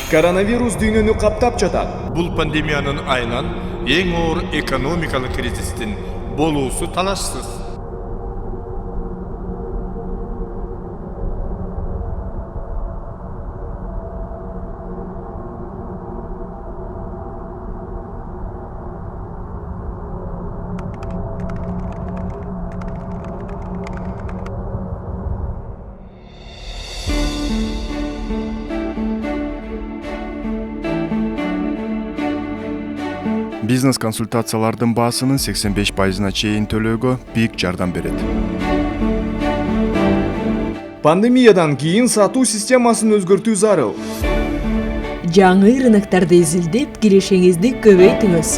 Коронавирус дүйнөнү каптап жатат. Бұл пандемияның айынан ең оор экономикалық кризистин болуусу талашсыз. Бизнес консультациялардын баасынын 85%-на чейин төлөөгө Пик жардам берет. Пандемиядан кийин сатуу системасын өзгөртүү зарыл. Жаңы рыноктарды изилдеп, кирешеңизди көбөйтүңүз.